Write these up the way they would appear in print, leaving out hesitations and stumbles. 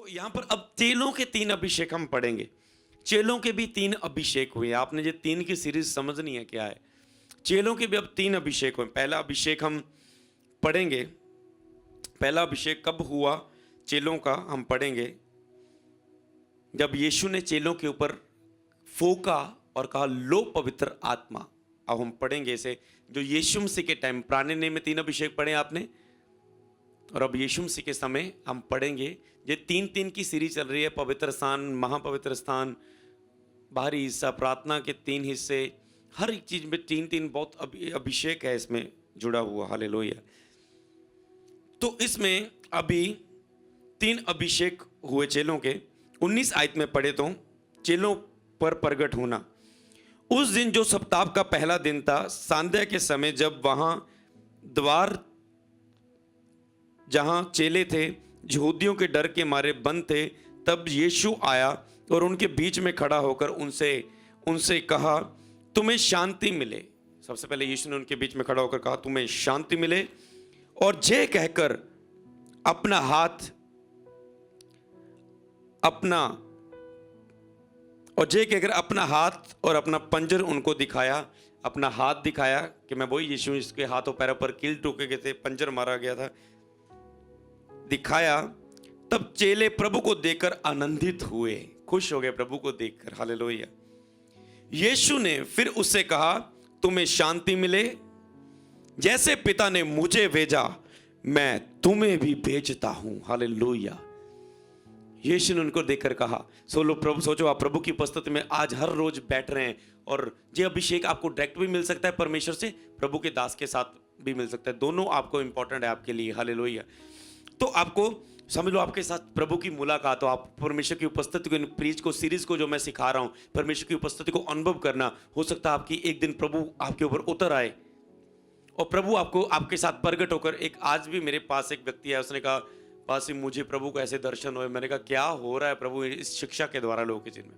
तो यहाँ पर अब चेलों के 3 अभिषेक हम पढ़ेंगे। चेलों के भी 3 अभिषेक हुए। आपने ये 3 की सीरीज समझनी है क्या है। चेलों के भी अब 3 अभिषेक हुए। पहला अभिषेक हम पढ़ेंगे। पहला अभिषेक कब हुआ चेलों का हम पढ़ेंगे, जब यीशु ने चेलों के ऊपर फूंका और कहा लो पवित्र आत्मा। अब हम पढ़ेंगे इसे, जो यीशु मसीह के टाइम, पुराने नियम में 3 अभिषेक पढ़े आपने, और अब यीशु मसीह के समय हम पढ़ेंगे। ये 3-3 की सीरीज चल रही है। पवित्र स्थान, महापवित्र स्थान, बाहरी हिस्सा, प्रार्थना के 3 हिस्से, हर एक चीज में 3-3 बहुत अभिषेक है इसमें जुड़ा हुआ। हालेलुया। तो इसमें अभी 3 अभिषेक हुए चेलों के। 19 आयत में पढ़े तो चेलों पर प्रगट होना। उस दिन जो सप्ताह का पहला दिन था, संध्या के समय, जब वहां द्वार जहां चेले थे यहूदियों के डर के मारे बंद थे, तब यीशु आया और उनके बीच में खड़ा होकर उनसे कहा तुम्हें शांति मिले। सबसे पहले यीशु ने उनके बीच में खड़ा होकर कहा तुम्हें शांति मिले, और जे कहकर अपना हाथ और अपना पंजर उनको दिखाया। अपना हाथ दिखाया कि मैं वही यीशु, इसके हाथों पैरों पर कील ठोके गए थे, पंजर मारा गया था, दिखाया। तब चेले प्रभु को देखकर आनंदित हुए, खुश हो गए प्रभु को देखकर। हालेलुया। यीशु ने फिर उससे कहा तुम्हें शांति मिले, जैसे पिता ने मुझे भेजा मैं तुम्हें भी भेजता हूं। हालेलुया। यीशु ने उनको देखकर कहा, सोचो आप प्रभु की उपस्थिति में आज हर रोज बैठ रहे हैं, और ये अभिषेक आपको डायरेक्ट भी मिल सकता है परमेश्वर से, प्रभु के दास के साथ भी मिल सकता है। दोनों आपको इंपॉर्टेंट है आपके लिए। हालेलुया। तो आपको समझ लो, आपके साथ प्रभु की मुलाकात हो, आप परमेश्वर की उपस्थिति को, प्रीच को, सीरीज को जो मैं सिखा रहा हूं, परमेश्वर की उपस्थिति को अनुभव करना, हो सकता है आपकी एक दिन प्रभु आपके ऊपर उतर आए और प्रभु आपको आपके साथ प्रगट होकर। एक आज भी मेरे पास एक व्यक्ति है, उसने कहा पास ही मुझे प्रभु को ऐसे दर्शन हुए। मैंने कहा क्या हो रहा है प्रभु इस शिक्षा के द्वारा लोगों के जिन में,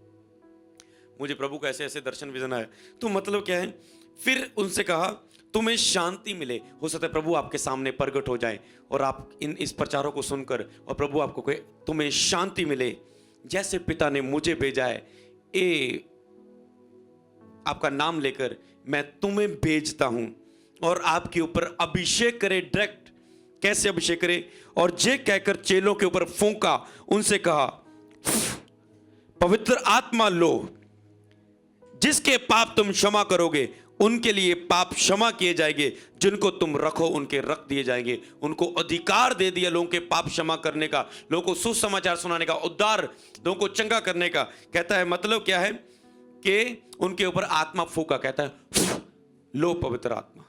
मुझे प्रभु को ऐसे ऐसे दर्शन विजन आए। तो मतलब क्या है, फिर उनसे कहा तुम्हें शांति मिले। हो सकता है प्रभु आपके सामने प्रगट हो जाए और आप इस प्रचारों को सुनकर, और प्रभु आपको कहे तुम्हें शांति मिले, जैसे पिता ने मुझे भेजा है, आपका नाम लेकर मैं तुम्हें भेजता हूं, और आपके ऊपर अभिषेक करे। डायरेक्ट कैसे अभिषेक करे? और जे कहकर चेलों के ऊपर फूंका, उनसे कहा पवित्र आत्मा लो, जिसके पाप तुम क्षमा करोगे उनके लिए पाप क्षमा किए जाएंगे, जिनको तुम रखो उनके रख दिए जाएंगे। उनको अधिकार दे दिया लोगों के पाप क्षमा करने का, लोगों को सुसमाचार सुनाने का, उद्धार लोगों को चंगा करने का। कहता है मतलब क्या है कि उनके ऊपर आत्मा फूंका, कहता है लो पवित्र आत्मा।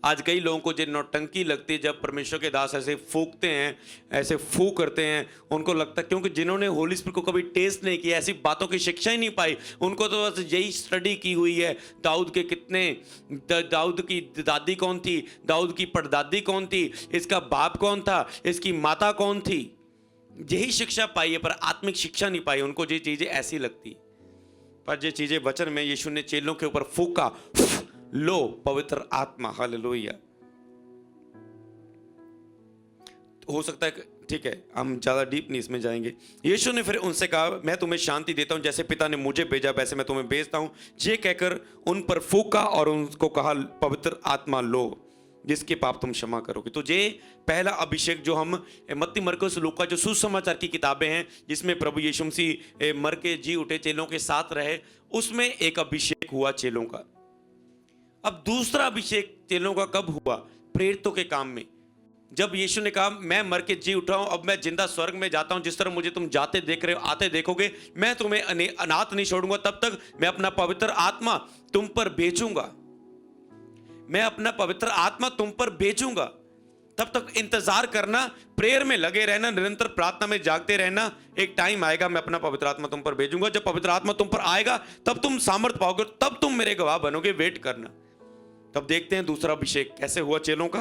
आज कई लोगों को जो नौटंकी लगती है जब परमेश्वर के दास ऐसे फूंकते हैं, ऐसे फूंक करते हैं, उनको लगता है, क्योंकि जिन्होंने होली स्पिरिट को कभी टेस्ट नहीं किया, ऐसी बातों की शिक्षा ही नहीं पाई, उनको तो बस यही स्टडी की हुई है। दाऊद की दादी कौन थी, दाऊद की परदादी कौन थी, इसका बाप कौन था, इसकी माता कौन थी, यही शिक्षा पाई है, पर आत्मिक शिक्षा नहीं पाई। उनको ये चीजें ऐसी लगती, पर ये चीजें वचन में यीशु ने चेलों के ऊपर फूंका, लो पवित्र आत्मा। हालेलुया। हो सकता है, ठीक है, हम ज्यादा डीप नहीं इसमें जाएंगे। यीशु ने फिर उनसे कहा मैं तुम्हें शांति देता हूं, जैसे पिता ने मुझे भेजा वैसे मैं तुम्हें भेजता हूं। ये कहकर उन पर फूंका और उनको कहा पवित्र आत्मा लो, जिसके पाप तुम क्षमा करोगे। तो ये पहला अभिषेक जो हम मत्ती, मरकुस, लूका जो सुसमाचार की किताबें हैं, जिसमें प्रभु यीशु मसीह मर के जी उठे, चेलों के साथ रहे, उसमें एक अभिषेक हुआ चेलों का। अब दूसरा अभिषेक चेलों का कब हुआ? प्रेरितों के काम में, जब यीशु ने कहा मैं मर के जी उठा हूं, अब मैं जिंदा स्वर्ग में जाता हूं, जिस तरह मुझे तुम जाते देख रहे हो, आते देखोगे, मैं तुम्हें अनाथ नहीं छोड़ूंगा, तब तक मैं अपना पवित्र आत्मा तुम पर भेजूंगा, मैं अपना पवित्र आत्मा तुम पर भेजूंगा। तब तक इंतजार करना, प्रेयर में लगे रहना, निरंतर प्रार्थना में जागते रहना। एक टाइम आएगा मैं अपना पवित्र आत्मा तुम पर भेजूंगा। जब पवित्र आत्मा तुम पर आएगा तब तुम सामर्थ पाओगे, तब तुम मेरे गवाह बनोगे। वेट करना। तब देखते हैं दूसरा अभिषेक कैसे हुआ चेलों का।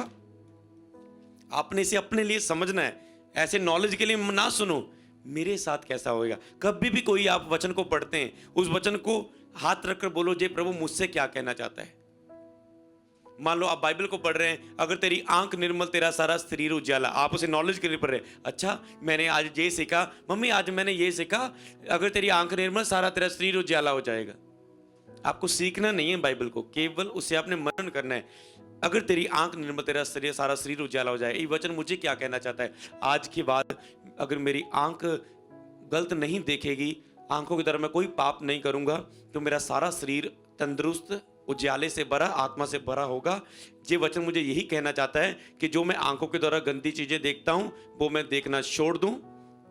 आपने इसे अपने लिए समझना है, ऐसे नॉलेज के लिए ना सुनो, मेरे साथ कैसा होएगा। कभी भी कोई आप वचन को पढ़ते हैं, उस वचन को हाथ रखकर बोलो जे प्रभु मुझसे क्या कहना चाहता है। मान लो आप बाइबल को पढ़ रहे हैं, अगर तेरी आंख निर्मल तेरा सारा शरीर उजाला, आप उसे नॉलेज के लिए पढ़ रहे हैं। अच्छा मैंने आज ये सीखा, मम्मी आज मैंने ये सीखा, अगर तेरी आंख निर्मल सारा तेरा शरीर उजाला हो जाएगा। आपको सीखना नहीं है बाइबल को, केवल उसे आपने मनन करना है। अगर तेरी आंख निर्मल तेरा शरीर सारा शरीर उजाला हो जाए, ये वचन मुझे क्या कहना चाहता है? आज के बाद अगर मेरी आंख गलत नहीं देखेगी, आंखों की तरह मैं कोई पाप नहीं करूंगा, तो मेरा सारा शरीर तंदुरुस्त, उजाले से भरा, आत्मा से भरा होगा। ये वचन मुझे यही कहना चाहता है कि जो मैं आंखों के द्वारा गंदी चीजें देखता हूं वो मैं देखना छोड़ दूं।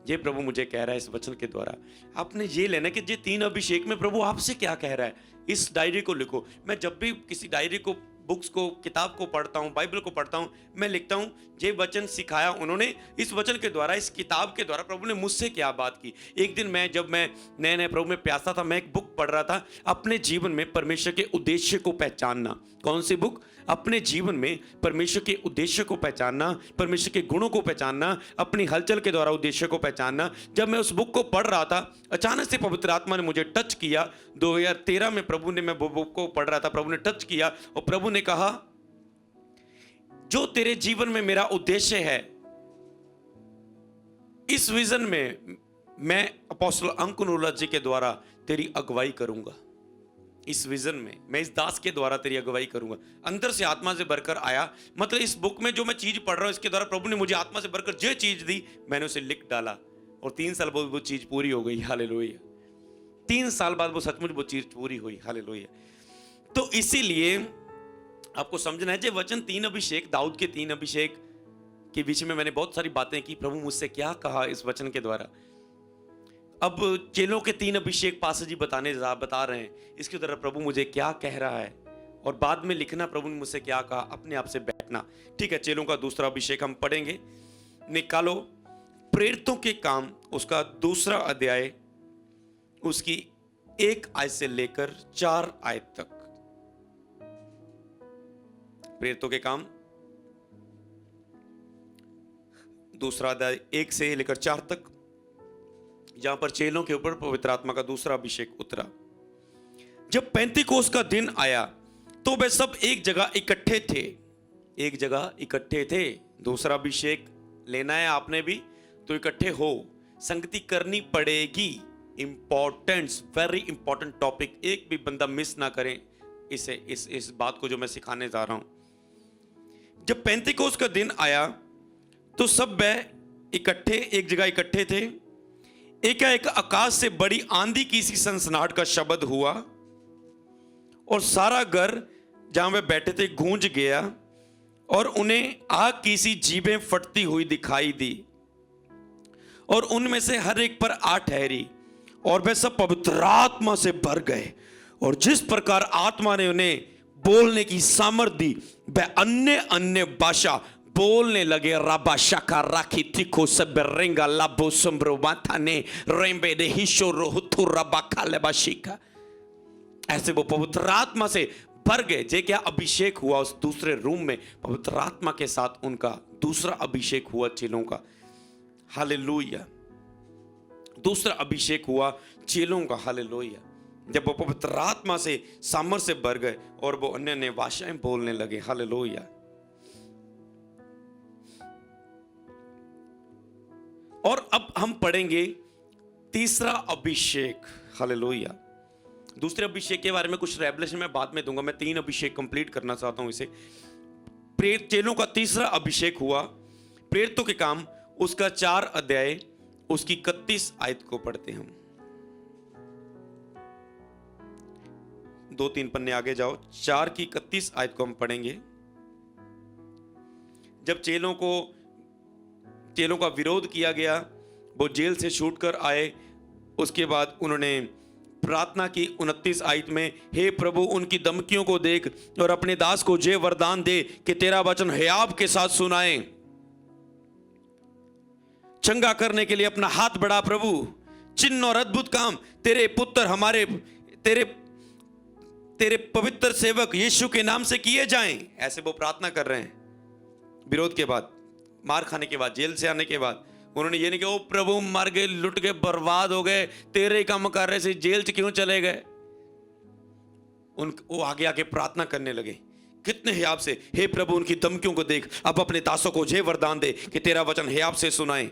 ये प्रभु मुझे कह रहा है इस वचन के द्वारा। आपने ये लेना कि ये 3 अभिषेक में प्रभु आपसे क्या कह रहा है, इस डायरी को लिखो। मैं जब भी किसी डायरी को, बुक्स को, किताब को पढ़ता हूँ, बाइबल को पढ़ता हूँ, मैं लिखता हूँ ये वचन सिखाया उन्होंने, इस वचन के द्वारा, इस किताब के द्वारा प्रभु ने मुझसे क्या बात की। एक दिन जब मैं नए नए प्रभु में प्यासा था, मैं एक बुक पढ़ रहा था, अपने जीवन में परमेश्वर के उद्देश्य को पहचानना। कौन सी बुक? अपने जीवन में परमेश्वर के उद्देश्य को पहचानना, परमेश्वर के गुणों को पहचानना, अपनी हलचल के द्वारा उद्देश्य को पहचानना। जब मैं उस बुक को पढ़ रहा था, अचानक से पवित्र आत्मा ने मुझे टच किया। 2013 में प्रभु ने, मैं बुक को पढ़ रहा था, प्रभु ने टच किया और प्रभु ने कहा जो तेरे जीवन में मेरा उद्देश्य है, इस विजन में मैं अपोस्टल अंकुनुला जी के द्वारा तेरी अगुवाई करूंगा। इस विजन में मैं इस दास के द्वारा तेरी अगुवाई करूंगा। अंदर से आत्मा से भरकर आया, मतलब इस बुक में जो मैं चीज पढ़ रहा हूं, इसके द्वारा प्रभु ने मुझे आत्मा से भरकर जो चीज दी, मैंने उसे लिख डाला और 3 साल बाद वो चीज पूरी हो गई। हालेलुया। 3 साल बाद वो सचमुच वो चीज पूरी हुई। हालेलुया। तो इसीलिए आपको समझना है, जो वचन 3 अभिषेक, दाऊद के 3 अभिषेक के बीच में मैंने बहुत सारी बातें की, प्रभु मुझसे क्या कहा इस वचन के द्वारा। अब चेलों के 3 अभिषेक पास जी बता रहे हैं, इसके द्वारा प्रभु मुझे क्या कह रहा है, और बाद में लिखना प्रभु ने मुझसे क्या कहा, अपने आप से बैठना। ठीक है, चेलों का दूसरा अभिषेक हम पढ़ेंगे। निकालो प्रेरितों के काम, उसका 2 अध्याय, उसकी 1 आयत से लेकर 4 आयत तक। प्रेरितों के काम 2 अध्याय 1 से लेकर 4 तक, जहां पर चेलों के ऊपर पवित्र आत्मा का दूसरा अभिषेक उतरा। जब पेंतीकोस्त का दिन आया तो वे सब एक जगह इकट्ठे थे। एक जगह इकट्ठे थे। दूसरा अभिषेक लेना है आपने भी, तो इकट्ठे हो, संगति करनी पड़ेगी। इंपॉर्टेंस, वेरी इंपॉर्टेंट टॉपिक, एक भी बंदा मिस ना करें इसे, इस बात को जो मैं सिखाने जा रहा हूं। जब पेंतीकोस्त का दिन आया तो सब वे इकट्ठे, एक जगह इकट्ठे थे। एकाएक आकाश से बड़ी आंधी की सी सनसनाहट का शब्द हुआ और सारा घर जहां वे बैठे थे गूंज गया, और उन्हें आग की सी जीभें फटती हुई दिखाई दी, और उनमें से हर एक पर आ ठहरी, और वे सब पवित्र आत्मा से भर गए, और जिस प्रकार आत्मा ने उन्हें बोलने की सामर्थ दी, वह अन्य अन्य भाषा बोलने लगे। राबा शाका राखी तिको सब रेंगा लाबो संब्रो माथा ने रेंबे दे हिशो रोहुतु रबा खाले बाशिका। ऐसे वो पवित्र आत्मा से भर गए। जे क्या अभिषेक हुआ उस दूसरे रूम में, पवित्र आत्मा के साथ उनका दूसरा अभिषेक हुआ चेलों का। हालेलुया। दूसरा अभिषेक हुआ चेलों का। हालेलुया। जब वो पवित्र आत्मा से सामर्थ से भर गए और वो अन्य अन्य भाषाएं बोलने लगे। हालेलुया। और अब हम पढ़ेंगे तीसरा अभिषेक। हालेलुया। दूसरे अभिषेक के बारे में कुछ रेवलेशन मैं बाद में दूंगा, मैं 3 अभिषेक कंप्लीट करना चाहता हूं इसे। प्रेरित चेलों का तीसरा अभिषेक हुआ। प्रेरितों के काम उसका 4 अध्याय, उसकी 31 आयत को पढ़ते हम। 2-3 पन्ने आगे जाओ, 4 की 31 आयत को हम पढ़ेंगे। जब चेलों का विरोध किया गया, वो जेल से छूट कर आए, उसके बाद उन्होंने प्रार्थना की 29 आयत में, हे प्रभु उनकी धमकियों को देख और अपने दास को जे वरदान दे कि तेरा वचन हियाव के साथ सुनाए। चंगा करने के लिए अपना हाथ बढ़ा प्रभु, चिन्ह और अद्भुत काम तेरे पुत्र हमारे तेरे पवित्र सेवक यीशु के नाम से किए जाएं। ऐसे वो प्रार्थना कर रहे हैं। विरोध के बाद, मार खाने के बाद, जेल से आने के बाद उन्होंने ये नहीं कहा ओ प्रभु मर गए, लुट गए, बर्बाद हो गए, तेरे काम कर रहे से जेल से क्यों चले गए। वो आगे आके प्रार्थना करने लगे कितने हियाब से, हे प्रभु उनकी धमकियों को देख, अब अपने दासों को ये वरदान दे कि तेरा वचन हियाब से सुनाए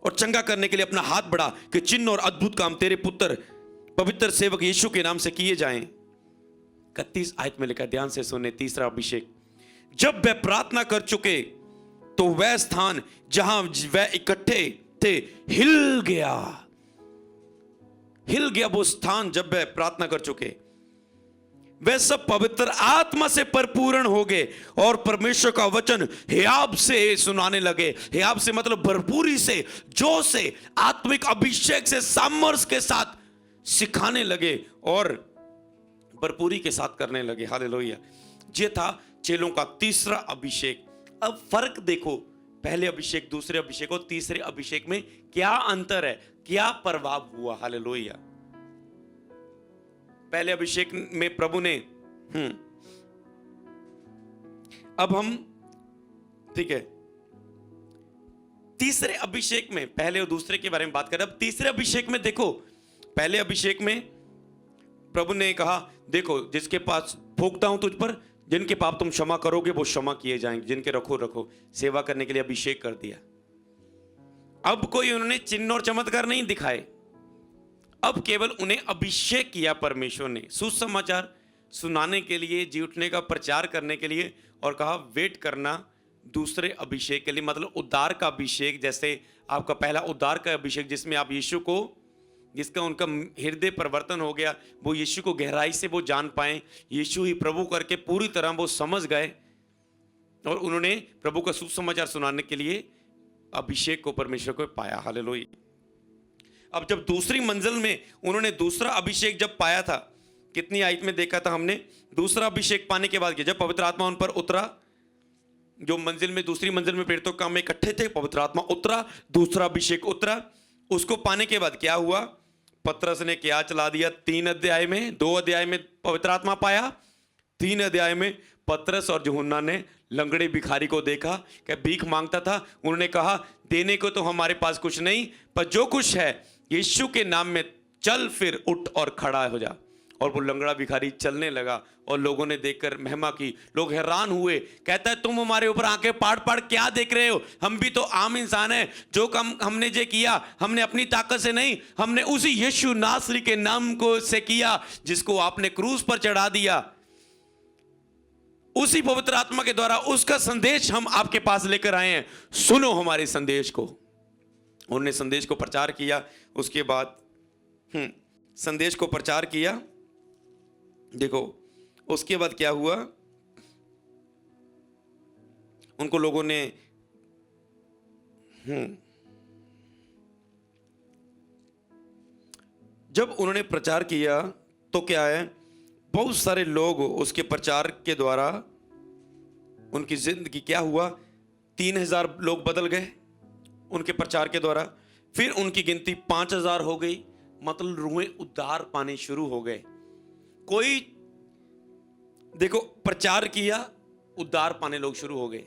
और चंगा करने के लिए अपना हाथ बढ़ा कि चिन्ह और अद्भुत काम तेरे पुत्र पवित्र सेवक यीशु के नाम से किए जाएं। 31 आयत में लिखा, ध्यान से सुने, तीसरा अभिषेक। जब वह प्रार्थना कर चुके तो वह स्थान जहां वह इकट्ठे थे हिल गया। हिल गया वो स्थान जब वह प्रार्थना कर चुके। वे सब पवित्र आत्मा से परिपूर्ण हो गए और परमेश्वर का वचन हियाब से सुनाने लगे। हियाब से मतलब भरपूरी से, जोश से, आत्मिक अभिषेक से, सामर्थ्य के साथ सिखाने लगे और भरपूरी के साथ करने लगे। हालेलुया। ये था चेलों का तीसरा अभिषेक। अब फर्क देखो, पहले अभिषेक, दूसरे अभिषेक और तीसरे अभिषेक में क्या अंतर है, क्या प्रभाव हुआ। हालेलुया। पहले अभिषेक में प्रभु ने अब हम, ठीक है, तीसरे अभिषेक में, पहले और दूसरे के बारे में बात करें। अब तीसरे अभिषेक में देखो, पहले अभिषेक में प्रभु ने कहा, देखो जिसके पास फूंकता हूं तुझ पर, जिनके पाप तुम क्षमा करोगे वो क्षमा किए जाएंगे, जिनके रखो सेवा करने के लिए अभिषेक कर दिया। अब कोई उन्होंने चिन्ह और चमत्कार नहीं दिखाए, अब केवल उन्हें अभिषेक किया परमेश्वर ने सुसमाचार सुनाने के लिए, जी उठने का प्रचार करने के लिए, और कहा वेट करना दूसरे अभिषेक के लिए, मतलब उद्धार का अभिषेक। जैसे आपका पहला उद्धार का अभिषेक जिसमें आप यीशु को, जिसका उनका हृदय परिवर्तन हो गया, वो यीशु को गहराई से वो जान पाए, यीशु ही प्रभु करके पूरी तरह वो समझ गए और उन्होंने प्रभु का सुसमाचार सुनाने के लिए अभिषेक को, परमेश्वर को पाया। हालेलुया। अब जब दूसरी मंजिल में उन्होंने दूसरा अभिषेक जब पाया था, कितनी आयत में देखा था हमने, दूसरा अभिषेक पाने के बाद जब पवित्र आत्मा उन पर उतरा, जो मंजिल में, दूसरी मंजिल में प्रेरितों के काम में इकट्ठे थे, पवित्र आत्मा उतरा, दूसरा अभिषेक उतरा। उसको पाने के बाद क्या हुआ, पतरस ने क्या चला दिया, 3 अध्याय में, 2 अध्याय में पवित्र आत्मा पाया, 3 अध्याय में पतरस और यूहन्ना ने लंगड़े भिखारी को देखा कि भीख मांगता था। उन्होंने कहा, देने को तो हमारे पास कुछ नहीं, पर जो कुछ है यीशु के नाम में चल, फिर उठ और खड़ा हो जा। और वो लंगड़ा भिखारी चलने लगा और लोगों ने देखकर महिमा की, लोग हैरान हुए। कहता है, तुम हमारे ऊपर आंखें पाड़ पाड़ क्या देख रहे हो, हम भी तो आम इंसान हैं, जो काम हमने जे किया हमने अपनी ताकत से नहीं, हमने उसी यीशु नासरी के नाम को से किया जिसको आपने क्रूस पर चढ़ा दिया। उसी पवित्र आत्मा के द्वारा उसका संदेश हम आपके पास लेकर आए हैं, सुनो हमारे संदेश को। उन्होंने संदेश को प्रचार किया। उसके बाद संदेश को प्रचार किया। देखो उसके बाद क्या हुआ, उनको लोगों ने जब उन्होंने प्रचार किया तो क्या है, बहुत सारे लोग उसके प्रचार के द्वारा, उनकी जिंदगी क्या हुआ, 3000 लोग बदल गए उनके प्रचार के द्वारा। फिर उनकी गिनती 5000 हो गई, मतलब रूहें उद्धार पाने शुरू हो गए। कोई देखो प्रचार किया, उद्धार पाने लोग शुरू हो गए,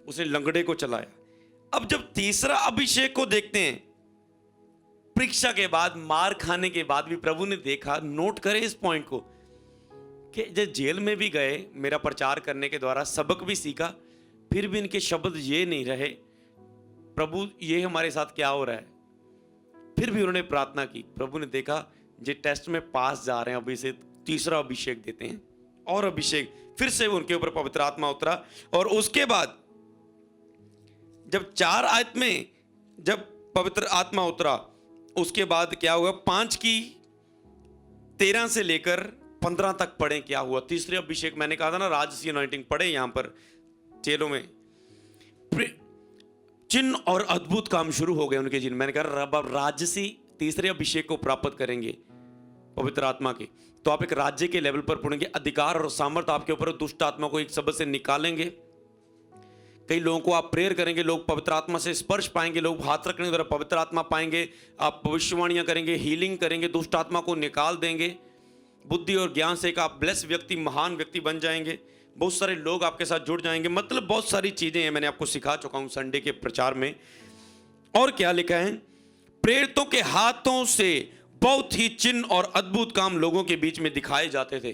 उसने लंगड़े को चलाया। अब जब तीसरा अभिषेक को देखते हैं, परीक्षा के बाद, मार खाने के बाद भी प्रभु ने देखा, नोट करें इस पॉइंट को, कि जब जेल में भी गए मेरा प्रचार करने के द्वारा, सबक भी सीखा, फिर भी इनके शब्द ये नहीं रहे, प्रभु ये हमारे साथ क्या हो रहा है। फिर भी उन्होंने प्रार्थना की, प्रभु ने देखा ये टेस्ट में पास जा रहे हैं, अभी से तीसरा अभिषेक देते हैं। और अभिषेक, फिर से उनके ऊपर पवित्र आत्मा उतरा। और उसके बाद जब 4 आयत में जब पवित्र आत्मा उतरा, उसके बाद क्या हुआ, 5 की 13 से लेकर 15 तक पढ़े क्या हुआ। तीसरे अभिषेक, मैंने कहा था ना, राजसी अनॉइंटिंग पढ़े यहां पर चेलों में, चिन्ह और अद्भुत काम शुरू हो गए उनके जिन। मैंने कहा अब राजसी तीसरे अभिषेक को प्राप्त करेंगे पवित्र आत्मा के, तो आप एक राज्य के लेवल पर पढ़ेंगे। अधिकार और सामर्थ्य आपके ऊपर, दुष्ट आत्मा को एक शब्द से निकालेंगे। कई लोगों को आप प्रेयर करेंगे, लोग पवित्र आत्मा से स्पर्श पाएंगे, लोग हाथ रखने द्वारा पवित्र आत्मा पाएंगे। आप भविष्यवाणियां करेंगे, हीलिंग करेंगे, दुष्ट आत्मा को निकाल देंगे। बुद्धि और ज्ञान से एक आप ब्लेस व्यक्ति, महान व्यक्ति बन जाएंगे। बहुत सारे लोग आपके साथ जुड़ जाएंगे। मतलब बहुत सारी चीजें हैं, मैंने आपको सिखा चुका हूं संडे के प्रचार में। और क्या लिखा है, प्रेरितों के हाथों से बहुत ही चिन्ह और अद्भुत काम लोगों के बीच में दिखाए जाते थे।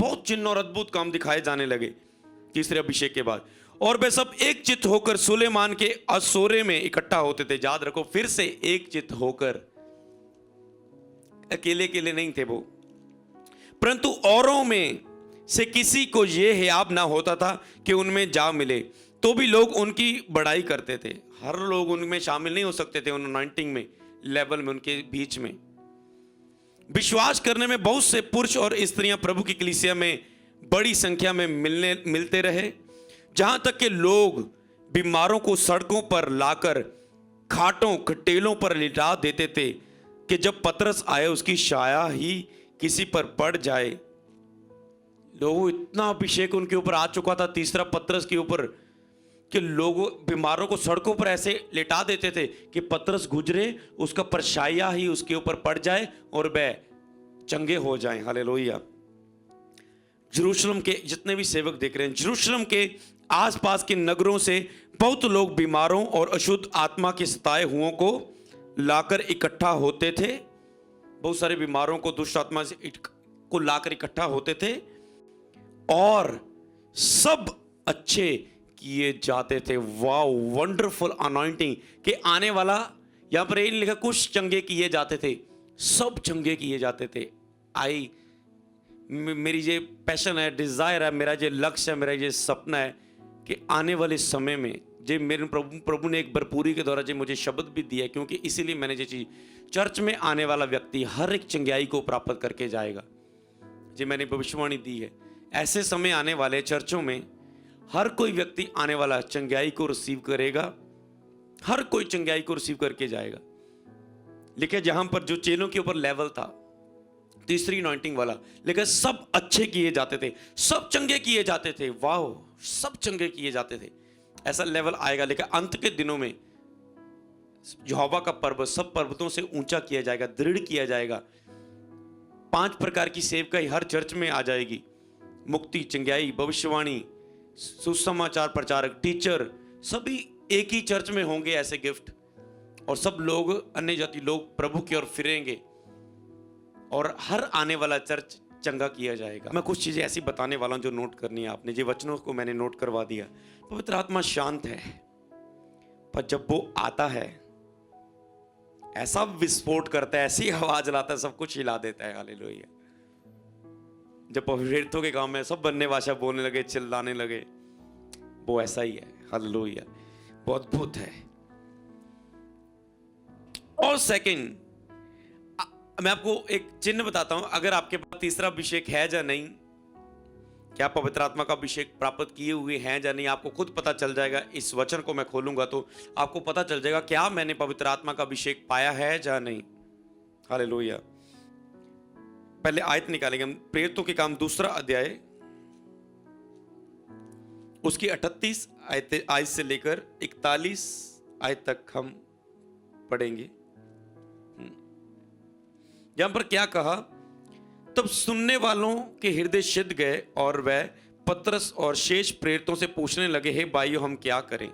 बहुत चिन्ह और अद्भुत काम दिखाए जाने लगे तीसरे अभिषेक के बाद। और वे सब एक चित्त होकर सुलेमान के असोरे में इकट्ठा होते थे। याद रखो, फिर से एक चित्त होकर, अकेले अकेले नहीं थे वो। परंतु औरों में से किसी को यह हियाब ना होता था कि उनमें जा मिले, तो भी लोग उनकी बड़ाई करते थे। हर लोग उनमें शामिल नहीं हो सकते थे, उन अनॉइंटिंग में, लेवल में, उनके बीच में। विश्वास करने में बहुत से पुरुष और स्त्रियां प्रभु की कलीसिया में बड़ी संख्या में मिलते रहे, जहां तक कि लोग बीमारों को सड़कों पर लाकर खाटों खटेलों पर लिटा देते थे कि जब पतरस आए उसकी छाया ही किसी पर पड़ जाए। लोगों, इतना अभिषेक उनके ऊपर आ चुका था तीसरा पतरस के ऊपर कि लोगों बीमारों को सड़कों पर ऐसे लिटा देते थे कि पतरस गुजरे, उसका परछाया ही उसके ऊपर पड़ जाए और वह चंगे हो जाएं। हालेलुया। यरूशलेम के जितने भी सेवक देख रहे हैं, यरूशलेम के आसपास के नगरों से बहुत लोग बीमारों और अशुद्ध आत्मा के सताए हुओं को लाकर इकट्ठा होते थे। बहुत सारे बीमारों को, दुष्ट आत्मा को लाकर इकट्ठा होते थे और सब अच्छे किए जाते थे। वाओ, वंडरफुल अनॉइंटिंग के आने वाला। यहां पर ये लिखा कुछ चंगे किए जाते थे, सब चंगे किए जाते थे। मेरी ये पैशन है, डिजायर है, मेरा ये लक्ष्य है, मेरा ये सपना है कि आने वाले समय में जे मेरे प्रभु ने एक भरपूरी के द्वारा जो मुझे शब्द भी दिया है, क्योंकि इसीलिए मैंने ये चीज, चर्च में आने वाला व्यक्ति हर एक चंगाई को प्राप्त करके जाएगा। जी मैंने भविष्यवाणी दी है, ऐसे समय आने वाले चर्चों में हर कोई व्यक्ति आने वाला चंगाई को रिसीव करेगा, हर कोई चंगाई को रिसीव करके जाएगा। लेकिन जहां पर जो चेलों के ऊपर लेवल था तीसरी अनॉइंटिंग वाला, लेकिन सब अच्छे किए जाते थे, सब चंगे किए जाते थे। वाह, सब चंगे किए जाते थे। ऐसा लेवल आएगा। लेकिन अंत के दिनों में यहोवा का पर्वत सब पर्वतों से ऊंचा किया जाएगा, दृढ़ किया जाएगा। 5 प्रकार की सेवकाई हर चर्च में आ जाएगी। मुक्ति, चंगाई, भविष्यवाणी, सुसमाचार प्रचारक, टीचर, सभी एक ही चर्च में होंगे ऐसे गिफ्ट। और सब लोग, अन्य जाति लोग प्रभु की ओर फिरेंगे और हर आने वाला चर्च चंगा किया जाएगा। मैं कुछ चीजें ऐसी बताने वाला हूं जो नोट करनी है आपने। जी वचनों को मैंने नोट करवा दिया। पवित्र आत्मा शांत है, पर जब वो आता है ऐसा विस्फोट करता है, ऐसी आवाज लाता है, सब कुछ हिला देता है। हालेलुया। जब प्रेरितों के गांव में सब बनने भाषा बोलने लगे, चिल्लाने लगे, वो ऐसा ही है। हालेलुया, बहुत अद्भुत है। और सेकंड, मैं आपको एक चिन्ह बताता हूं, अगर आपके पास तीसरा अभिषेक है या नहीं, क्या पवित्र आत्मा का अभिषेक प्राप्त किए हुए हैं या नहीं, आपको खुद पता चल जाएगा। इस वचन को मैं खोलूंगा तो आपको पता चल जाएगा क्या मैंने पवित्र आत्मा का अभिषेक पाया है या नहीं। हालेलुया। पहले आयत निकालेंगे हम, प्रेरितों के काम 2 अध्याय उसकी 38 आयत से लेकर 41 आयत तक हम पढ़ेंगे। यहां पर क्या कहा, तब सुनने वालों के हृदय सिद्ध गए और वह पतरस और शेष प्रेरितों से पूछने लगे, हे भाइयों, हम क्या करें।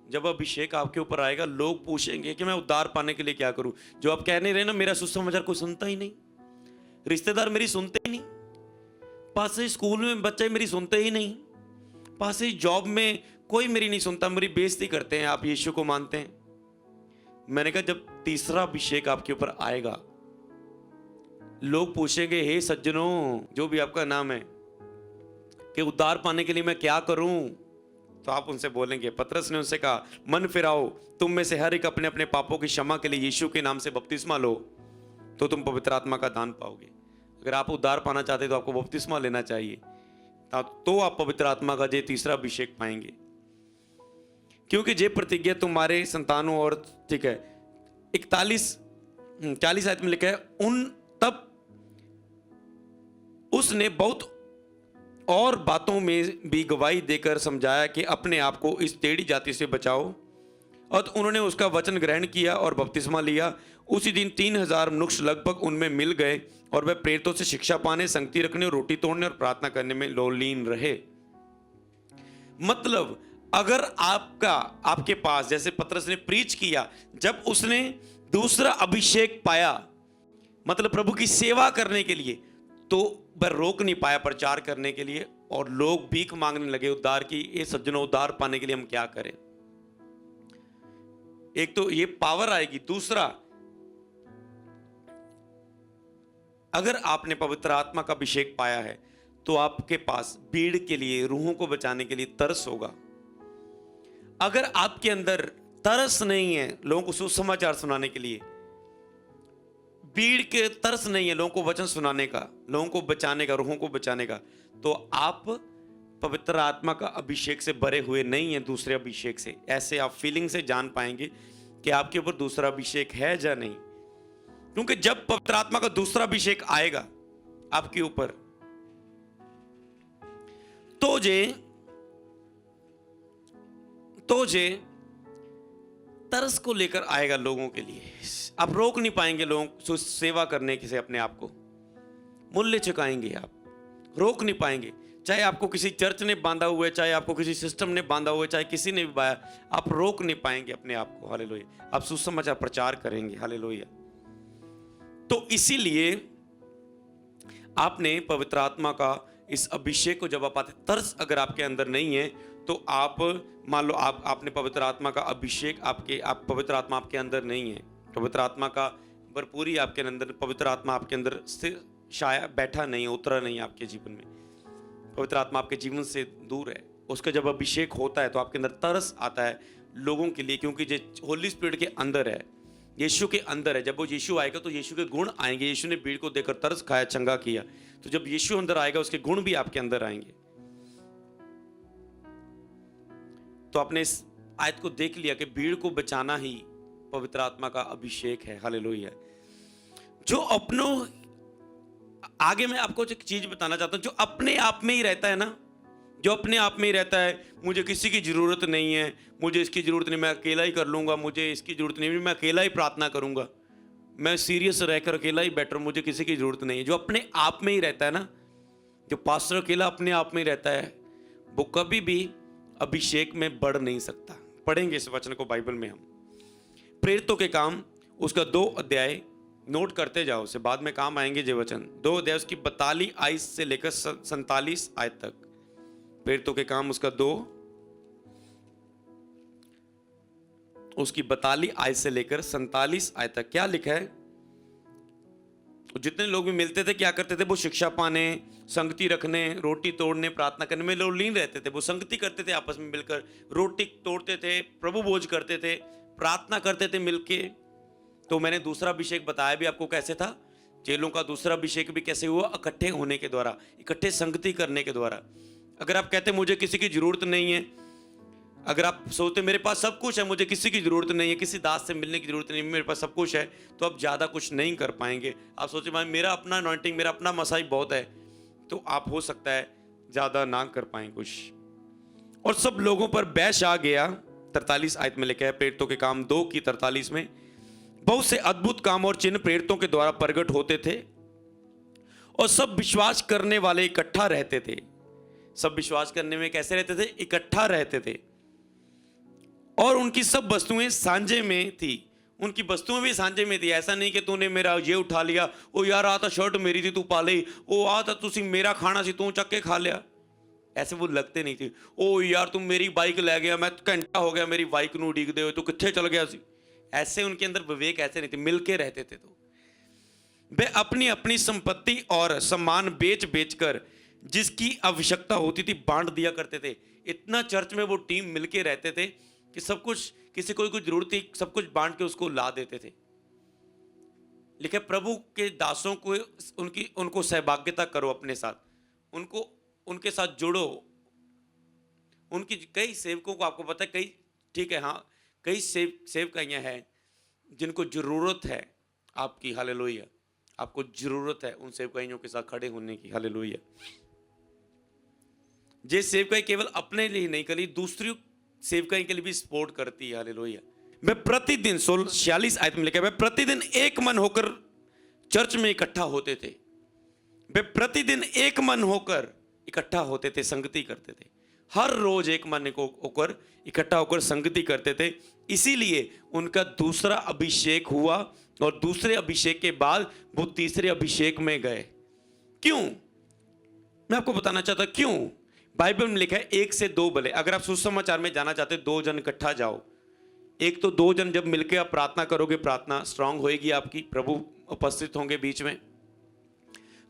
जब अभिषेक आपके ऊपर आएगा, लोग पूछेंगे कि मैं उद्धार पाने के लिए क्या करूं। जो आप कह नहीं रहे ना, मेरा सुसमाचार कोई सुनता ही नहीं, रिश्तेदार मेरी सुनते ही नहीं, पास से स्कूल में बच्चे मेरी सुनते ही नहीं, पास से जॉब में कोई मेरी नहीं सुनता, मेरी बेइज्जती करते हैं, आप यीशु को मानते हैं। मैंने कहा जब तीसरा अभिषेक आपके ऊपर आएगा, लोग पूछेंगे, हे सज्जनों, जो भी आपका नाम है, कि उद्धार पाने के लिए मैं क्या करूं। तो आप उनसे बोलेंगे, पतरस ने उनसे कहा, मन फिराओ, तुम में से हर एक अपने अपने पापों की क्षमा के लिए यीशु के नाम से बपतिस्मा लो, तो तुम पवित्र आत्मा का दान पाओगे। अगर आप उद्धार पाना चाहते हैं तो आपको बपतिस्मा लेना चाहिए, तो आप पवित्र आत्मा का जे तीसरा अभिषेक पाएंगे। क्योंकि जे प्रतिज्ञा तुम्हारे संतानों और, ठीक है, 40 आयत में लिखा है, तब उसने बहुत और बातों में भी गवाही देकर समझाया कि अपने आप को इस टेढ़ी जाति से बचाओ। और उन्होंने उसका वचन ग्रहण किया और बपतिस्मा लिया। उसी दिन 3000 मनुष्य लगभग उनमें मिल गए और वे प्रेरितों से शिक्षा पाने, संगति रखने और रोटी तोड़ने और प्रार्थना करने में लोलीन रहे। मतलब अगर आपके पास, जैसे पतरस ने प्रीच किया, जब उसने दूसरा अभिषेक पाया, मतलब प्रभु की सेवा करने के लिए, तो वह रोक नहीं पाया प्रचार करने के लिए, और लोग भीख मांगने लगे उद्धार की। ये सज्जनों, उद्धार पाने के लिए हम क्या करें? एक तो ये पावर आएगी, दूसरा अगर आपने पवित्र आत्मा का अभिषेक पाया है तो आपके पास भीड़ के लिए, रूहों को बचाने के लिए तरस होगा। अगर आपके अंदर तरस नहीं है लोगों को सुसमाचार सुनाने के लिए, भीड़ के तरस नहीं है लोगों को वचन सुनाने का, लोगों को बचाने का, रूहों को बचाने का, तो आप पवित्र आत्मा का अभिषेक से भरे हुए नहीं है, दूसरे अभिषेक से। ऐसे आप फीलिंग से जान पाएंगे कि आपके ऊपर दूसरा अभिषेक है या नहीं। क्योंकि जब पवित्र आत्मा का दूसरा अभिषेक आएगा आपके ऊपर, तो जे तरस को लेकर आएगा लोगों के लिए। आप रोक नहीं पाएंगे लोगों को सेवा करने से, अपने आप को मूल्य चुकाएंगे, आप रोक नहीं पाएंगे। चाहे आपको किसी चर्च ने बांधा हुआ है, चाहे आपको किसी सिस्टम ने बांधा हुआ है, चाहे किसी ने भी बाया, आप रोक नहीं पाएंगे अपने आप को। हालेलुया। आप सुसमाचार प्रचार करेंगे। हालेलुया। तो इसीलिए आपने पवित्र आत्मा का इस अभिषेक को जब आप पाते, तरस अगर आपके अंदर नहीं है तो आप मान लो आपने पवित्र आत्मा का अभिषेक, आप पवित्र आत्मा आपके अंदर नहीं है, पवित्र आत्मा का भरपूरी आपके अंदर, पवित्र आत्मा आपके अंदर से शायद बैठा नहीं है, उतरा नहीं है आपके जीवन में, पवित्र आत्मा आपके जीवन से दूर है। उसका जब अभिषेक होता है तो आपके अंदर तरस आता है लोगों के लिए, क्योंकि जो होली स्पिरिट के अंदर है, यीशु के अंदर है। जब वो यीशु आएगा तो यीशु के गुण आएंगे। यीशु ने भीड़ को देखकर तरस खाया, चंगा किया, तो जब यीशु अंदर आएगा उसके गुण भी आपके अंदर आएंगे। तो आपने इस आयत को देख लिया कि भीड़ को बचाना ही पवित्र आत्मा का अभिषेक है। हालेलुया। जो अपनों, आगे मैं आपको एक चीज बताना चाहता हूं, जो अपने आप में ही रहता है ना, जो अपने आप में ही रहता है, मुझे किसी की जरूरत नहीं है, मुझे इसकी जरूरत नहीं, मैं अकेला ही कर लूंगा, मुझे इसकी जरूरत नहीं, मैं अकेला ही प्रार्थना करूंगा, मैं सीरियस रहकर अकेला ही बेटर, मुझे किसी की जरूरत नहीं है, जो अपने आप में ही रहता है ना, जो पास्टर अकेला अपने आप में ही रहता है, वो कभी भी अभिषेक में बढ़ नहीं सकता। पढ़ेंगे इस वचन को बाइबल में हम। प्रेरितों के काम उसका 2 अध्याय नोट करते जाओ, से बाद में काम आएंगे ये वचन। 2 अध्याय उसकी 42 आयत से लेकर 47 आयत तक। प्रेरितों के काम उसका 2 उसकी 42 आयत से लेकर 47 आयत तक क्या लिखा है? जितने लोग भी मिलते थे क्या करते थे? वो शिक्षा पाने, संगति रखने, रोटी तोड़ने, प्रार्थना करने में लोग लीन रहते थे। वो संगति करते थे, आपस में मिलकर रोटी तोड़ते थे, प्रभु भोज करते थे, प्रार्थना करते थे मिलके। तो मैंने दूसरा अभिषेक बताया भी आपको कैसे था। चेलों का दूसरा अभिषेक भी कैसे हुआ? इकट्ठे होने के द्वारा, इकट्ठे संगति करने के द्वारा। अगर आप कहते मुझे किसी की जरूरत नहीं है, अगर आप सोचते मेरे पास सब कुछ है, मुझे किसी की जरूरत नहीं है, किसी दास से मिलने की जरूरत नहीं, मेरे पास सब कुछ है, तो आप ज़्यादा कुछ नहीं कर पाएंगे। आप सोचे भाई मेरा अपना अनॉइंटिंग, मेरा अपना मसाई बहुत है, तो आप हो सकता है ज़्यादा ना कर पाएं कुछ। और सब लोगों पर बैश आ गया। 43 आयत में लिखा है, प्रेरितों के काम 2 की 43 में, बहुत से अद्भुत काम और चिन्ह प्रेरितों के द्वारा प्रकट होते थे और सब विश्वास करने वाले इकट्ठा रहते थे। सब विश्वास करने में कैसे रहते थे? इकट्ठा रहते थे। और उनकी सब वस्तुएं सांझे में थी। उनकी वस्तुएं भी सांझे में थी। ऐसा नहीं कि तूने मेरा ये उठा लिया, ओ यार आ तो शर्ट मेरी थी तू पा ली, ओ आ तो तुसी मेरा खाना सी तू चक के खा लिया। ऐसे वो लगते नहीं थे। ओ यार तुम मेरी बाइक ले गया, मैं घंटा हो गया मेरी बाइक नू उड़ीकदे हुए, तू कित्थे चल गया सी। ऐसे उनके अंदर विवेक ऐसे नहीं थे, मिलके रहते थे। तो वे अपनी अपनी संपत्ति और सम्मान बेच बेच कर जिसकी आवश्यकता होती थी बांट दिया करते थे। इतना चर्च में वो टीम मिलके रहते थे कि सब कुछ, किसी को कुछ जरूरत थी, सब कुछ बांट के उसको ला देते थे। लिखे प्रभु के दासों को उनको सहभागिता करो अपने साथ, उनको उनके साथ जुड़ो। उनकी कई सेवकों को आपको पता है, कई ठीक है हाँ, कई सेवकाइयाँ हैं जिनको जरूरत है आपकी। हालेलुया। आपको जरूरत है उन सेवकाइयों के साथ खड़े होने की। हालेलुया। ये सेवकाई केवल अपने लिए नहीं करी, दूसरी सेवकाई के लिए भी सपोर्ट करती है। हालेलुया। वे प्रतिदिन 46 आयत में लिखा है, वे प्रतिदिन एक मन होकर चर्च में इकट्ठा होते थे। वे प्रतिदिन एक मन होकर इकट्ठा होते थे, संगति करते थे। हर रोज एक मन होकर इकट्ठा होकर संगति करते थे। इसीलिए उनका दूसरा अभिषेक हुआ और दूसरे अभिषेक के बाद वो तीसरे अभिषेक में गए। क्यों? मैं आपको बताना चाहता क्यों। बाइबल में लिखा है 1 से 2 भले। अगर आप सुसमाचार में जाना चाहते 2 जन इकट्ठा जाओ। एक तो 2 जन जब मिलकर आप प्रार्थना करोगे, प्रार्थना स्ट्रांग होएगी आपकी, प्रभु उपस्थित होंगे बीच में।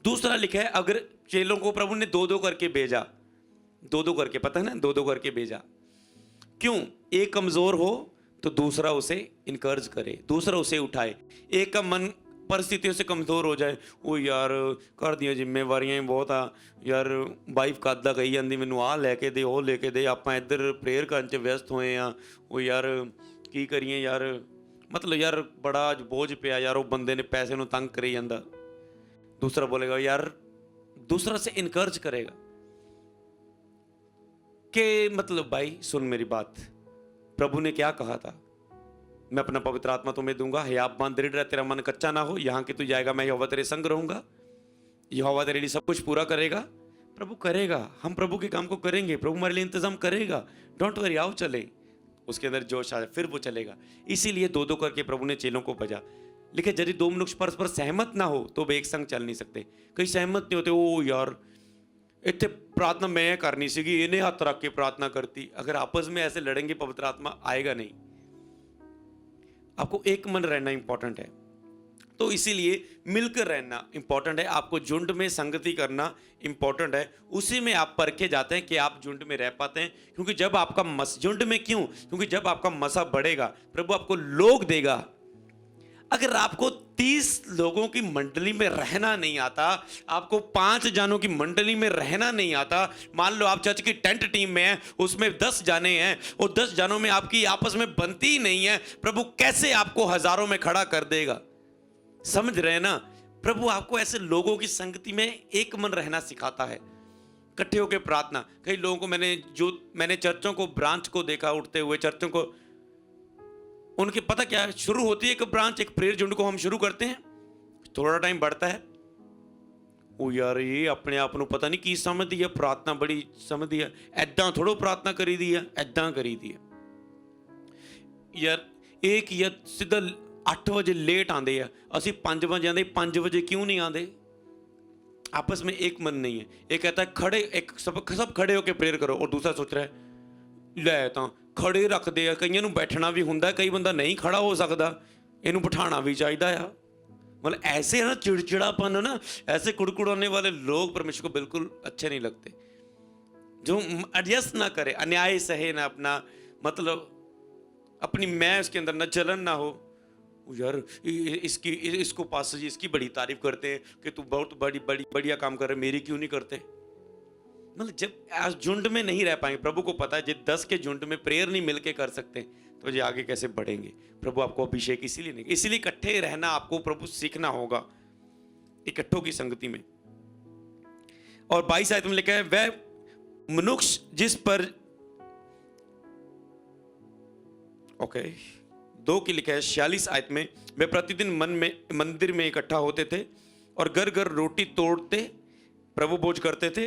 दूसरा लिखा है अगर चेलों को प्रभु ने 2-2 करके भेजा, 2-2 करके, पता है ना, 2-2 करके भेजा। क्यों? एक कमजोर हो तो दूसरा उसे इनकर्ज करे, दूसरा उसे उठाए। एक का मन परिस्थितियों से कमजोर हो जाए, ओ यार कर दिया जिम्मेवारियां बहुत आ यार, वाइफ कादा कही जाती मैनू आ लैके दे, वो लेके दे, आप इधर प्रेयर करने च व्यस्त होए आ, ओ यार की करिए यार, मतलब यार बड़ा बोझ पिया यार, वो बंदे ने पैसे नू तंग करी जाता। दूसरा बोलेगा यार, दूसरा से इनकर्ज करेगा कि मतलब भाई सुन मेरी बात, प्रभु ने क्या कहा था, मैं अपना पवित्र आत्मा तुम्हें दूंगा, हयाबमान दृढ़ रह, तेरा मन कच्चा ना हो, यहाँ कि तू जाएगा, मैं यहोवा तेरे संग रहूंगा, यहोवा तेरे लिए सब कुछ पूरा करेगा। प्रभु करेगा, हम प्रभु के काम को करेंगे, प्रभु हमारे लिए इंतजाम करेगा, डोंट वरी, आओ चले। उसके अंदर जोश आ जाए, फिर वो चलेगा। इसीलिए 2-2 करके प्रभु ने चेलों को भेजा। लेकिन यदि 2 मनुष्य परस्पर सहमत ना हो तो वे एक संग चल नहीं सकते। कई सहमत नहीं होते, ओ यार इतने प्रार्थना मैं करनी सीगी, इन्हें हाथ रख के प्रार्थना करती। अगर आपस में ऐसे लड़ेंगे पवित्र आत्मा आएगा नहीं। आपको एक मन रहना इंपॉर्टेंट है, तो इसीलिए मिलकर रहना इंपॉर्टेंट है। आपको झुंड में संगति करना इंपॉर्टेंट है, उसी में आप परखे जाते हैं कि आप झुंड में रह पाते हैं। क्योंकि जब आपका झुंड में क्यों? क्योंकि जब आपका मसा बढ़ेगा प्रभु आपको लोग देगा। अगर आपको 30 लोगों की मंडली में रहना नहीं आता, आपको 5 जानों की मंडली में रहना नहीं आता, मान लो आप चर्च की टेंट टीम में हैं, उसमें 10 जाने हैं, और 10 जानों में आपकी आपस में बनती ही नहीं है, प्रभु कैसे आपको हजारों में खड़ा कर देगा? समझ रहे हैं ना? प्रभु आपको ऐसे लोगों की संगति में एक मन रहना सिखाता है, इकट्ठे होकर प्रार्थना। कई लोगों को मैंने चर्चों को, ब्रांच को देखा उठते हुए, चर्चों को, उनके पता क्या शुरू होती है, एक ब्रांच, एक प्रेयर झुंड को हम शुरू करते हैं, थोड़ा टाइम बढ़ता है, ओ यार ये अपने आप को पता नहीं की समझती है, प्रार्थना बड़ी समझती है, ऐदा थोड़ो प्रार्थना करी दी है, ऐदा करी दी है यार। एक या सीधा 8 बजे लेट आते हैं, असी 5 बजे आते, 5 बजे क्यों नहीं आते? आपस में एक मन नहीं है। एक कहता है खड़े, एक सब खड़े होकर प्रेयर करो, और दूसरा सोच रहा है लै तो खड़े रखते हैं, कईयों नूं बैठना भी हुंदा, कई बंदा नहीं खड़ा हो सकता, इनू बिठाना भी चाहिए आ। मतलब ऐसे है ना चिड़चिड़ापन है ना, ऐसे कुड़कुड़ाने वाले लोग परमेश्वर को बिल्कुल अच्छे नहीं लगते। जो एडजस्ट ना करे, अन्याय सहे ना, अपना मतलब अपनी मैं उसके अंदर न जलन ना हो। यार इसको पास्टर जी इसकी बड़ी तारीफ करते हैं कि तू बहुत बढ़िया काम कर रहे, मेरी क्यों नहीं करते? मतलब जब झुंड में नहीं रह पाएंगे, प्रभु को पता है जब 10 के झुंड में प्रेयर नहीं मिलके कर सकते तो ये आगे कैसे बढ़ेंगे? प्रभु आपको अभिषेक इसीलिए नहीं, इसीलिए इकट्ठे रहना आपको प्रभु सीखना होगा, इकट्ठों की संगति में। और 22 आयत में लिखा है, वह मनुष्य जिस पर 2 की लिखा है 46 आयत में, वे प्रतिदिन मंदिर में इकट्ठा होते थे और घर घर रोटी तोड़ते प्रभु भोज करते थे,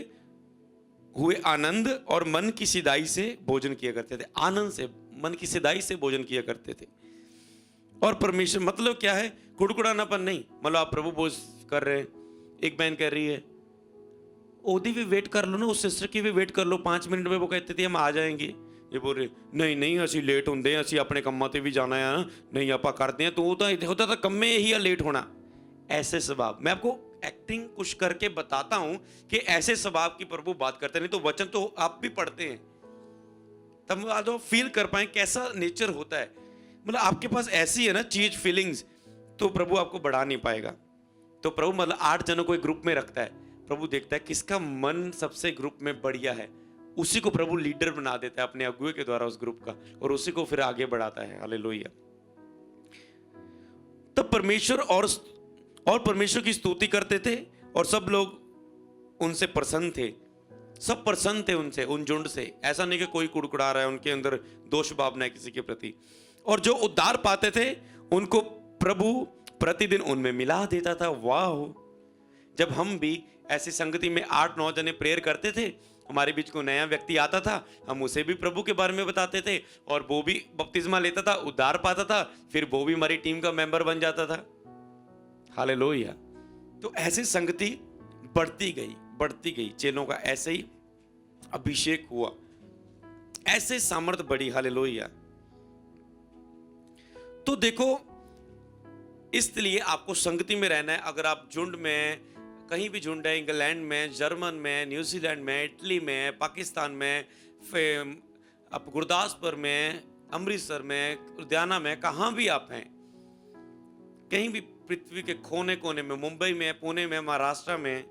हुए आनंद और मन की सिदाई से भोजन किया करते थे। आनंद से, मन की सिदाई से भोजन किया करते थे। और परमेश्वर मतलब क्या है? कुड़कुड़ानापन नहीं। मतलब आप प्रभु भोज कर रहे हैं, एक बहन कह रही है ओदी भी वेट कर लो ना, उस सिस्टर की भी वेट कर लो, 5 मिनट में वो कहते थे हम आ जाएंगे, ये बोल रहे नहीं नहीं असी लेट होंगे, असी अपने कम्मां ते भी जाना है, नहीं आप करते हैं, तो होता था कम में ही लेट होना। ऐसे स्वभाव, मैं आपको एक्टिंग कुछ करके बताता हूं कि ऐसे स्वभाव की प्रभु बात करते, नहीं तो वचन तो आप भी पढ़ते हैं तब आप फील कर पाए कैसा नेचर होता है। मतलब आपके पास ऐसी है ना चीज, फीलिंग्स, तो प्रभु आपको बढ़ा नहीं पाएगा। तो प्रभु मतलब 8 जनों को एक ग्रुप में रखता है, प्रभु देखता है किसका मन सबसे ग्रुप में बढ़िया है, उसी को प्रभु लीडर बना देता है अपने अगुए के द्वारा उस ग्रुप का, और उसी को फिर आगे बढ़ाता है। हालेलुया। तब परमेश्वर और परमेश्वर की स्तुति करते थे और सब लोग उनसे प्रसन्न थे, सब प्रसन्न थे उनसे, उन झुंड से। ऐसा नहीं कि कोई कुड़कुड़ा रहा है, उनके अंदर दोष भावना है किसी के प्रति। और जो उद्धार पाते थे उनको प्रभु प्रतिदिन उनमें मिला देता था। वाह! जब हम भी ऐसी संगति में 8-9 जने प्रेयर करते थे, हमारे बीच को नया व्यक्ति आता था, हम उसे भी प्रभु के बारे में बताते थे और वो भी बपतिस्मा लेता था, उद्धार पाता था, फिर वो भी हमारी टीम का मेंबर बन जाता था। हालेलुया। तो ऐसी संगति बढ़ती गई। चेलों का ऐसे ही अभिषेक हुआ, ऐसे सामर्थ बढ़ी। हालेलुया। तो देखो, इसलिए आपको संगति में रहना है। अगर आप झुंड में, कहीं भी झुंड है, इंग्लैंड में, जर्मन में, न्यूजीलैंड में, इटली में, पाकिस्तान में, आप गुरदासपुर में, अमृतसर में, लुधियाना में, कहां भी आप हैं, कहीं भी पृथ्वी के कोने कोने में, मुंबई में, पुणे में, महाराष्ट्र में,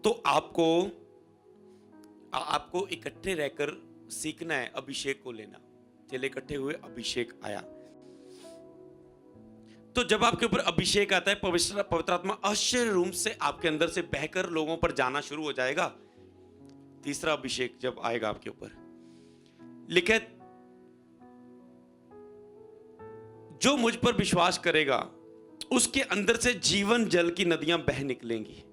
तो आपको इकट्ठे रहकर सीखना है अभिषेक को लेना। चले इकट्ठे हुए, अभिषेक आया। तो जब आपके ऊपर अभिषेक आता है, पवित्र आत्मा आश्चर्य रूप से आपके अंदर से बहकर लोगों पर जाना शुरू हो जाएगा। तीसरा अभिषेक जब आएगा आपके ऊपर, लिखे जो मुझ पर विश्वास करेगा उसके अंदर से जीवन जल की नदियां बह निकलेंगी।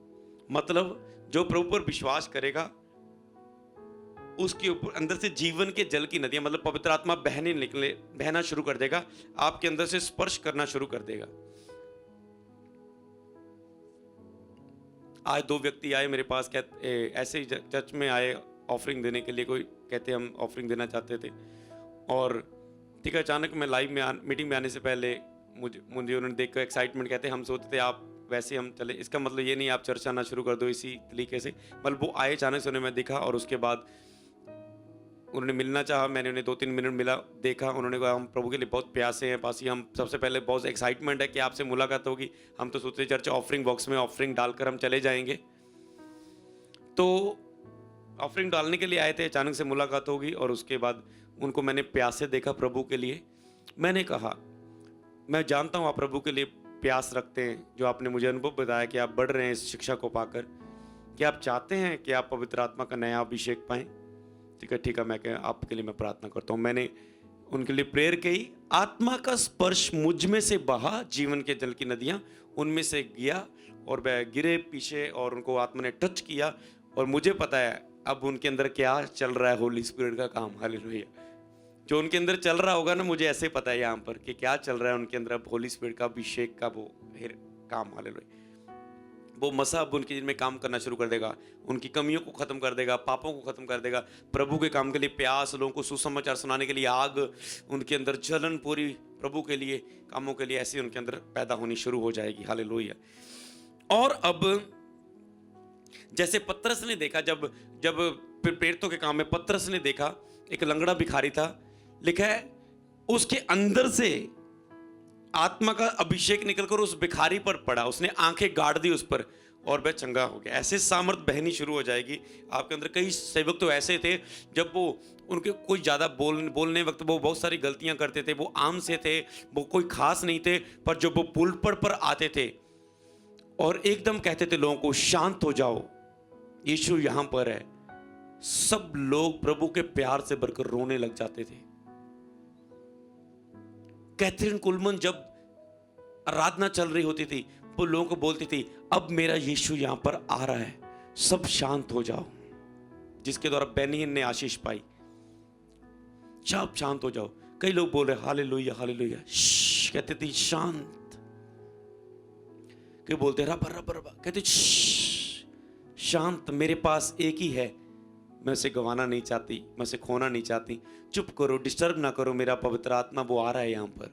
मतलब जो प्रभु पर विश्वास करेगा उसके ऊपर अंदर से जीवन के जल की नदियां, मतलब पवित्र आत्मा बहना शुरू कर देगा, आपके अंदर से स्पर्श करना शुरू कर देगा। आज 2 व्यक्ति आए मेरे पास, कहते ऐसे ही चर्च में आए ऑफरिंग देने के लिए। कोई कहते हम ऑफरिंग देना चाहते थे, और ठीक है, अचानक मैं लाइव में मीटिंग में आने से पहले मुझे उन्होंने देखकर एक्साइटमेंट, कहते हम सोचते थे आप वैसे हम चले। इसका मतलब ये नहीं आप चर्च आना शुरू कर दो इसी तरीके से। मतलब वो आए, अचानक से उन्हें मैं देखा, और उसके बाद उन्होंने मिलना चाहा। मैंने उन्हें 2-3 मिनट मिला, देखा। उन्होंने कहा हम प्रभु के लिए बहुत प्यासे हैं पासी, हम सबसे पहले बहुत एक्साइटमेंट है कि आपसे मुलाकात होगी। हम तो सोचते चर्च ऑफरिंग बॉक्स में ऑफरिंग डालकर हम चले जाएंगे। तो ऑफरिंग डालने के लिए आए थे, अचानक से मुलाकात होगी, और उसके बाद उनको मैंने प्यासे देखा प्रभु के लिए। मैंने कहा मैं जानता हूँ आप प्रभु के लिए प्यास रखते हैं, जो आपने मुझे अनुभव बताया कि आप बढ़ रहे हैं इस शिक्षा को पाकर, कि आप चाहते हैं कि आप पवित्र आत्मा का नया अभिषेक पाएं। ठीक है, मैं आपके लिए मैं प्रार्थना करता हूँ। मैंने उनके लिए प्रेयर की, आत्मा का स्पर्श मुझ में से बहा, जीवन के जल की नदियाँ उनमें से गया, और वह गिरे पीछे, और उनको आत्मा ने टच किया, और मुझे पता है अब उनके अंदर क्या चल रहा है, होली स्पिरिट का काम। हालेलुया। जो उनके अंदर चल रहा होगा ना, मुझे ऐसे पता है यहाँ पर कि क्या चल रहा है उनके अंदर, अब होली स्पिरिट का अभिषेक का वो काम। हालेलुया। वो मसा अब उनके जिनमें काम करना शुरू कर देगा, उनकी कमियों को खत्म कर देगा, पापों को खत्म कर देगा। प्रभु के काम के लिए प्यास, लोगों को सुसमाचार सुनाने के लिए आग, उनके अंदर जलन पूरी प्रभु के लिए कामों के लिए ऐसे उनके अंदर पैदा होनी शुरू हो जाएगी। हालेलुया। और अब जैसे पतरस ने देखा, जब प्रेरितों के काम में पतरस ने देखा एक लंगड़ा भिखारी था, लिखा है उसके अंदर से आत्मा का अभिषेक निकलकर उस भिखारी पर पड़ा, उसने आंखें गाड़ दी उस पर, और वह चंगा हो गया। ऐसे सामर्थ बहनी शुरू हो जाएगी आपके अंदर। कई सेवक तो ऐसे थे, जब वो उनके कोई ज़्यादा बोलने वक्त वो बहुत सारी गलतियां करते थे, वो आम से थे, वो कोई खास नहीं थे, पर जब वो पुलपट पर आते थे और एकदम कहते थे लोगों को शांत हो जाओ, यीशु यहाँ पर है, सब लोग प्रभु के प्यार से भरकर रोने लग जाते थे। कैथरीन कुलमन जब आराधना चल रही होती थी, वो लोगों को बोलती थी अब मेरा यीशु यहां पर आ रहा है, सब शांत हो जाओ, जिसके द्वारा बेनियन ने आशीष पाई। सब शांत हो जाओ। कई लोग बोल रहे हालेलुया हालेलुया, कहते थे शांत। कई बोलते रबर रबर, कहते शांत, मेरे पास एक ही है, मैं उसे गंवाना नहीं चाहती, मैं उसे खोना नहीं चाहती। चुप करो, डिस्टर्ब ना करो, मेरा पवित्र आत्मा वो आ रहा है यहां पर।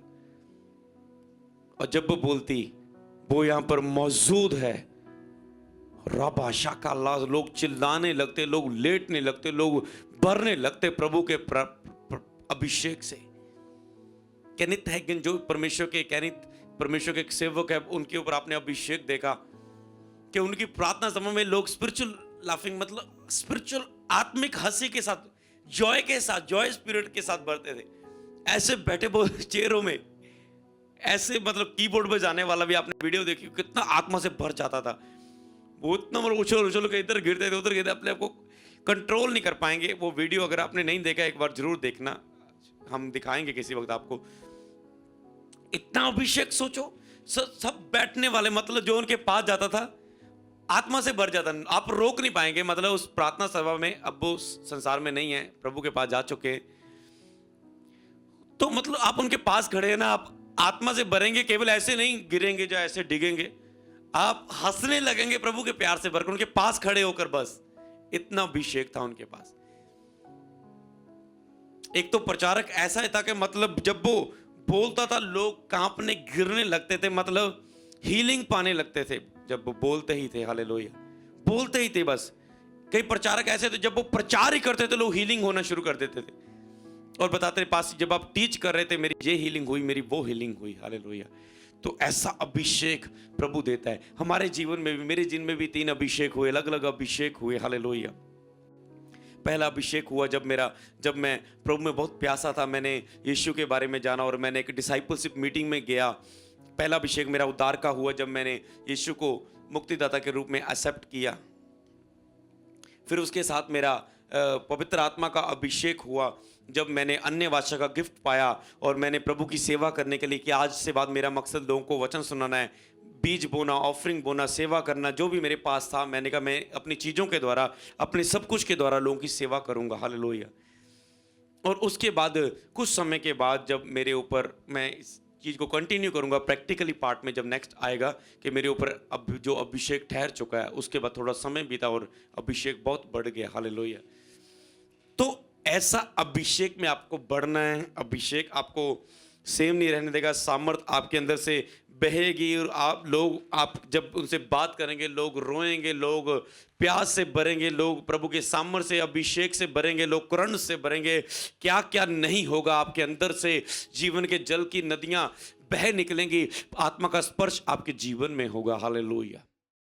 और जब वो बोलती वो यहां पर मौजूद है, भाषा का अल्लाह, लोग चिल्लाने लगते, लोग लेटने लगते, लोग भरने लगते प्रभु के अभिषेक से। केनिथ हैगिन जो परमेश्वर के एक सेवक है, उनके ऊपर आपने अभिषेक देखा कि उनकी प्रार्थना समय में लोग स्पिरिचुअल लाफिंग, मतलब स्पिरिचुअल आत्मिक हंसी के साथ, जॉय के साथ, जॉय स्पिरिट के साथ भरते थे। ऐसे बैठे वो चेयरों में, ऐसे मतलब कीबोर्ड बजाने वाला भी आपने वीडियो देखी, कितना आत्मा से भर जाता था। वो इतना मतलब उछल के इधर गिरते थे उधर गिरते, अपने आप को कंट्रोल नहीं कर पाएंगे। वो वीडियो अगर आपने नहीं देखा एक बार जरूर देखना, हम दिखाएंगे किसी वक्त आपको। इतना अभिषेक सोचो, सब बैठने वाले, मतलब जो उनके पास जाता था आत्मा से भर जाता, आप रोक नहीं पाएंगे। मतलब उस प्रार्थना सभा में, अब वो संसार में नहीं है, प्रभु के पास जा चुके, तो मतलब आप उनके पास खड़े हैं ना, आप आत्मा से भरेंगे, केवल ऐसे नहीं गिरेंगे जो ऐसे डिगेंगे, आप हंसने लगेंगे प्रभु के प्यार से भरकर, उनके पास खड़े होकर, बस इतना अभिषेक था उनके पास। एक तो प्रचारक ऐसा ही था कि मतलब जब वो बोलता था लोग कांपने गिरने लगते थे, मतलब हीलिंग पाने लगते थे जब वो बोलते ही थे। हालेलुया, बोलते ही थे बस। कई प्रचारक ऐसे थे जब वो प्रचार ही करते थे लोग हीलिंग होना शुरू कर देते थे और बताते पास जब आप टीच कर रहे थे मेरी ये हीलिंग हुई, मेरी वो हीलिंग हुई। हालेलुया। तो ऐसा अभिषेक प्रभु देता है हमारे जीवन में भी। मेरे जीवन में भी 3 अभिषेक हुए, अलग अलग अभिषेक हुए। हालेलुया। पहला अभिषेक हुआ जब मैं प्रभु में बहुत प्यासा था, मैंने यीशु के बारे में जाना और मैंने एक डिसाइपलशिप मीटिंग में गया। पहला अभिषेक मेरा उद्धार का हुआ जब मैंने यीशु को मुक्तिदाता के रूप में एक्सेप्ट किया। फिर उसके साथ मेरा पवित्र आत्मा का अभिषेक हुआ जब मैंने अन्य भाषा का गिफ्ट पाया और मैंने प्रभु की सेवा करने के लिए कि आज से बाद मेरा मकसद लोगों को वचन सुनाना है, बीज बोना, ऑफरिंग बोना, सेवा करना, जो भी मेरे पास था मैंने कहा मैं अपनी चीज़ों के द्वारा, अपने सब कुछ के द्वारा लोगों की सेवा करूंगा। हालेलुया। और उसके बाद कुछ समय के बाद जब मेरे ऊपर, मैं इस चीज़ को कंटिन्यू करूंगा प्रैक्टिकली पार्ट में जब नेक्स्ट आएगा, कि मेरे ऊपर अब जो अभिषेक ठहर चुका है उसके बाद थोड़ा समय बीता और अभिषेक बहुत बढ़ गया। हालेलुया। तो ऐसा अभिषेक में आपको बढ़ना है। अभिषेक आपको सेम नहीं रहने देगा, सामर्थ आपके अंदर से बहेगी और आप जब उनसे बात करेंगे लोग रोएंगे, लोग प्यास से भरेंगे, लोग प्रभु के सामर्थ से, अभिषेक से भरेंगे, लोग करुण से भरेंगे। क्या क्या नहीं होगा आपके अंदर से, जीवन के जल की नदियां बह निकलेंगी, आत्मा का स्पर्श आपके जीवन में होगा। हालेलुया।